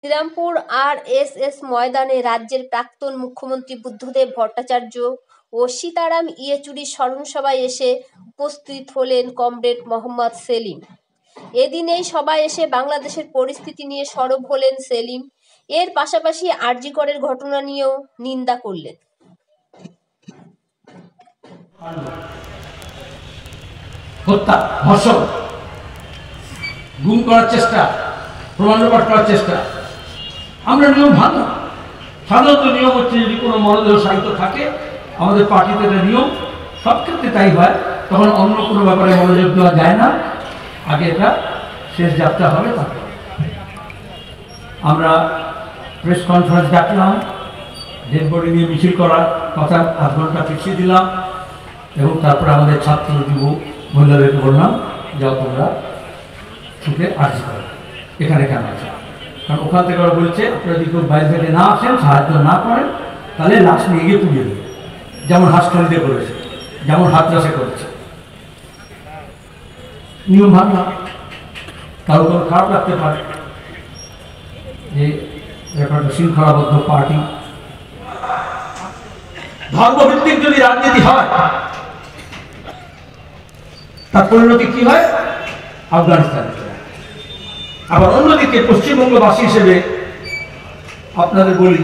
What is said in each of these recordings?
Serampore RSS ময়দানে রাজ্যের প্রাক্তন মুখ্যমন্ত্রী বুদ্ধদেব ভট্টাচার্য ও সীতারাম ইয়েচুরির স্মরণসভায় এসে উপস্থিত হলেন কমরেড মোহাম্মদ সেলিম। এদিন এই সভায় এসে বাংলাদেশের পরিস্থিতি নিয়ে সরব হলেন সেলিম। এর পাশাপাশি আরজি করের ঘটনা নিয়েও নিন্দা করলেন। হত্যা, ধর্ষণ, গুম করার চেষ্টা, প্রমাণ লোপাট করার চেষ্টা, আমরা নিয়ম ভাঙি। সাধারণত নিয়ম হচ্ছে যদি কোনো মরদেহ সাহিত্য থাকে, আমাদের পার্টিতে একটা নিয়ম, সব ক্ষেত্রে তাই হয়, তখন অন্য কোনো ব্যাপারে মনোযোগ দেওয়া যায় না, আগে এটা শেষ যাত্রা হবে। তারপর আমরা প্রেস কনফারেন্স ডাকলাম, ডেড বডি নিয়ে মিছিল করার কথা 8 ঘন্টা পিছিয়ে দিলাম, এবং তারপরে আমাদের ছাত্র যুব মহিলাদেরকে বললাম, যাও তোমরা ছুটে আর্জি করো, এখানে কেন আছে? কারণ ওখান থেকে ওরা বলছে আপনারা যদি কেউ বাইরে থেকে না আসেন, সাহায্য না করেন, তাহলে লাশ নিয়ে গিয়ে পুড়িয়ে দেবে, যেমন হাসপাতালে করেছে, যেমন হাতরাসে করেছে। নিয়ম ভাঙলাম, কারো কোনো খারাপ লাগতে পারে যে একটা শৃঙ্খলাবদ্ধ পার্টি। ধর্মভিত্তিক যদি রাজনীতি হয়, তার পরিণতি কি হয়? আফগানিস্তানে। আবার অন্যদিকে পশ্চিমবঙ্গবাসী হিসেবে আপনাদের বলি,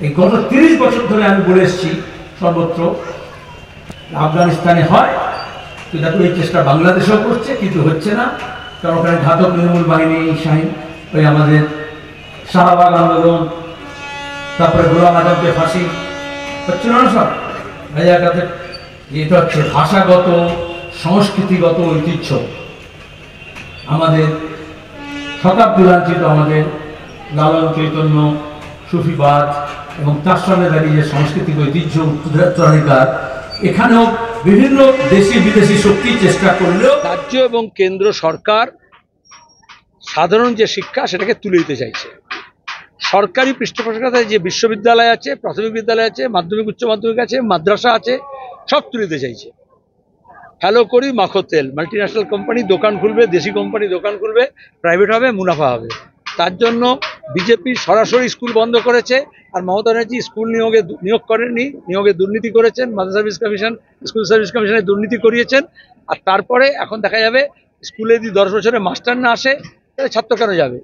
এই গত 30 বছর ধরে আমি বলে এসেছি সর্বত্র, আফগানিস্তানে হয়, তো দেখো এই চেষ্টা বাংলাদেশেও করছে, কিন্তু হচ্ছে না। কারণ ওখানে ঘাতক তৃণমূল বাহিনী, শাহিন, ওই আমাদের শাহবাগ আন্দোলন, তারপরে গোলাম আজমকে ফাঁসি হচ্ছিল না সব। রাজাকারদের এটা হচ্ছে ভাষাগত, সংস্কৃতিগত ঐতিহ্য, আমাদের শতাব্দী লাঞ্ছিত আমাদের লালন চৈতন্য, সুফিবাদ এবং তার সঙ্গে দাঁড়িয়ে যে সাংস্কৃতিক ঐতিহ্য, উত্তরাধিকার, এখানেও বিভিন্ন দেশি বিদেশি শক্তি চেষ্টা করলেও রাজ্য এবং কেন্দ্র সরকার সাধারণ যে শিক্ষা সেটাকে তুলে দিতে চাইছে। সরকারি পৃষ্ঠপোষকতায় যে বিশ্ববিদ্যালয় আছে, প্রাথমিক বিদ্যালয় আছে, মাধ্যমিক উচ্চ মাধ্যমিক আছে, মাদ্রাসা আছে, সব তুলে দিতে চাইছে। হ্যালো করি মাখো তেল, মাল্টিন্যাশনাল কোম্পানি দোকান খুলবে, দেশি কোম্পানি দোকান খুলবে, প্রাইভেট হবে, মুনাফা হবে। তার জন্য বিজেপি সরাসরি স্কুল বন্ধ করেছে। আর মমতা ব্যানার্জি স্কুল নিয়োগ করেননি, নিয়োগে দুর্নীতি করেছেন, mother service commission, school service কমিশনে দুর্নীতি করিয়েছেন। আর তারপরে এখন দেখা যাবে স্কুলে যদি 10 বছরে মাস্টার না আসে, তাহলে ছাত্র কেন যাবে?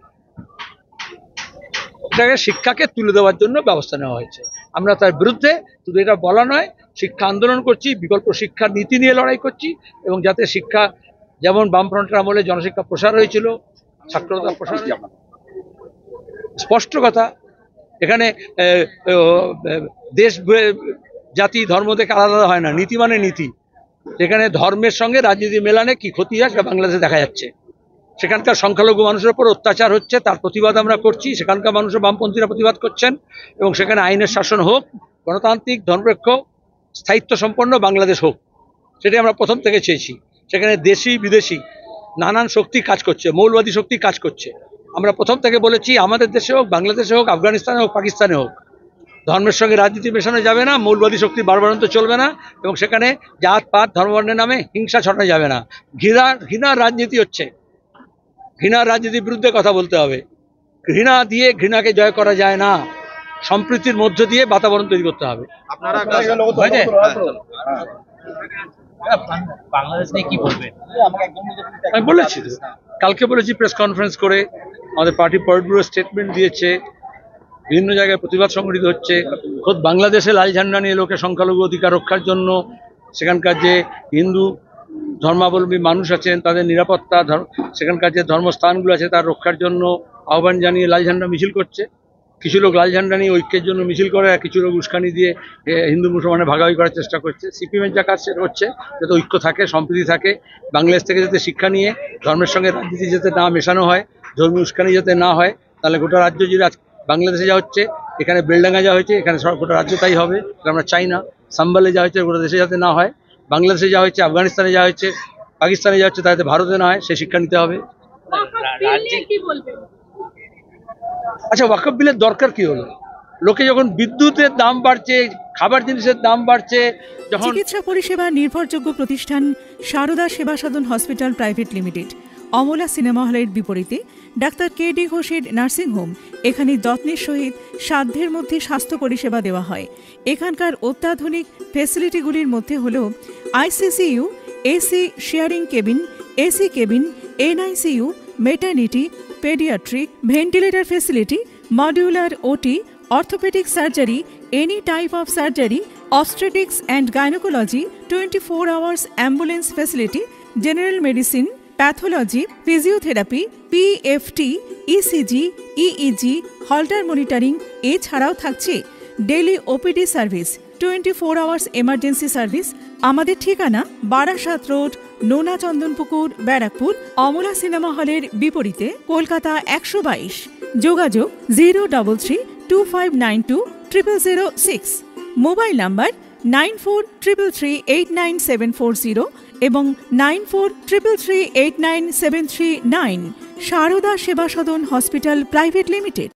এটাকে শিক্ষাকে তুলে দেওয়ার জন্য ব্যবস্থা নেওয়া হয়েছে। আমরা তার বিরুদ্ধে, শুধু এটা বলা নয়, শিক্ষা আন্দোলন করছি, বিকল্প শিক্ষার নীতি নিয়ে লড়াই করছি, এবং যাতে শিক্ষা যেমন বামফ্রন্টের আমলে জনশিক্ষা প্রসার হয়েছিল, ছাত্রতা প্রসার, স্পষ্ট কথা। এখানে দেশ জাতি ধর্ম থেকে আলাদা হয় না, নীতি মানে নীতি। সেখানে ধর্মের সঙ্গে রাজনীতি মেলানে কি ক্ষতি হয় সেটা বাংলাদেশে দেখা যাচ্ছে। সেখানকার সংখ্যালঘু মানুষের উপর অত্যাচার হচ্ছে, তার প্রতিবাদ আমরা করছি। সেখানকার মানুষও বামপন্থীরা প্রতিবাদ করছেন, এবং সেখানে আইনের শাসন হোক, গণতান্ত্রিক, ধর্মনিরপেক্ষ, স্থায়িত্ব সম্পন্ন বাংলাদেশ হোক, সেটাই আমরা প্রথম থেকে চেয়েছি। সেখানে দেশি বিদেশি নানান শক্তি কাজ করছে, মৌলবাদী শক্তি কাজ করছে। আমরা প্রথম থেকে বলেছি, আমাদের দেশে হোক, বাংলাদেশে হোক, আফগানিস্তানে হোক, পাকিস্তানে হোক, ধর্মের সঙ্গে রাজনীতি মেশানো যাবে না, মৌলবাদী শক্তি বাড়বাড়ন্ত চলবে না, এবং সেখানে জাত পাত ধর্মবর্ণের নামে হিংসা ছড়ানো যাবে না। ঘৃণার রাজনীতি হচ্ছে, ঘৃণার রাজনীতির বিরুদ্ধে কথা বলতে হবে। ঘৃণা দিয়ে ঘৃণাকে জয় করা যায় না, সম্প্রীতির মধ্য দিয়ে বাতাবরণ তৈরি করতে হবে। আমি বলেছি, কালকে বলেছি প্রেস কনফারেন্স করে, আমাদের পার্টি পলিট ব্যুরো স্টেটমেন্ট দিয়েছে, বিভিন্ন জায়গায় প্রতিবাদ সংগঠিত হচ্ছে। খোদ বাংলাদেশে লাল ঝান্ডা নিয়ে লোকে সংখ্যালঘু অধিকার রক্ষার জন্য, সেখানকার যে হিন্দু ধর্মাবলম্বী মানুষ আছেন তাদের নিরাপত্তা, সেখানকার যে ধর্মস্থানগুলো আছে তার রক্ষার জন্য আহ্বান জানিয়ে লাল ঝান্ডা মিছিল করছে। কিছু লোক লাল ঝান্ডা নিয়ে ঐক্যের জন্য মিছিল করে, আর কিছু লোক উস্কানি দিয়ে হিন্দু মুসলমানের ভাগাভাগি করার চেষ্টা করছে। সিপিএমের যা কাজ সেটা হচ্ছে যাতে ঐক্য থাকে, সম্প্রীতি থাকে, বাংলাদেশ থেকে যাতে শিক্ষা নিয়ে ধর্মের সঙ্গে রাজনীতি যাতে না মেশানো হয়, ধর্মীয় উস্কানি যাতে না হয়। তাহলে গোটা রাজ্য জুড়ে বাংলাদেশে যা হচ্ছে, এখানে বেলডাঙ্গা যা হয়েছে, এখানে গোটা রাজ্য তাই হবে, আমরা চাই না। সাম্বালে যা হয়েছে গোটা দেশে যাতে না হয়, বাংলাদেশে যা হয়েছে, আফগানিস্তানে যা হয়েছে, পাকিস্তানে যা হচ্ছে, তাতে ভারতে না হয়, সে শিক্ষা নিতে হবে। আচ্ছা, ওয়াকফ বিলের দরকার কি হলো? লোকে যখন বিদ্যুতের দাম বাড়ছে, খাবার জিনিসের দাম বাড়ছে, যখন চিকিৎসা পরিষেবা নির্ভরযোগ্য প্রতিষ্ঠান Sarada Seva Sadhan hospital private limited, Amala cinema হলের বিপরীতে ডাক্তার কে.ডি. ঘোষের নার্সিংহোম। এখানে যত্নের সহিত সাধ্যের মধ্যে স্বাস্থ্য পরিষেবা দেওয়া হয়। এখানকার অত্যাধুনিক ফেসিলিটিগুলির মধ্যে হল ICCU, AC sharing cabin, AC cabin, NICU, maternity, paediatric, ventilator facility, modular OT, orthopaedic surgery, any type of surgery, obstetrics and gynecology, 24 hours ambulance facility, general medicine, pathology, physiotherapy, PFT, ECG, EEG, Holter monitoring এছাড়াও থাকছে daily OPD service, 24 hours emergency service. আমাদের ঠিকানা Barasat road, নোনা Chandanpukur, Barrackpore, Amala cinema হলের বিপরীতে, কলকাতা 122। যোগাযোগ 03325920006। Mobile number 9433389740 এবং 9433389739। সারদা সেবা সদন হসপিটাল প্রাইভেট লিমিটেড।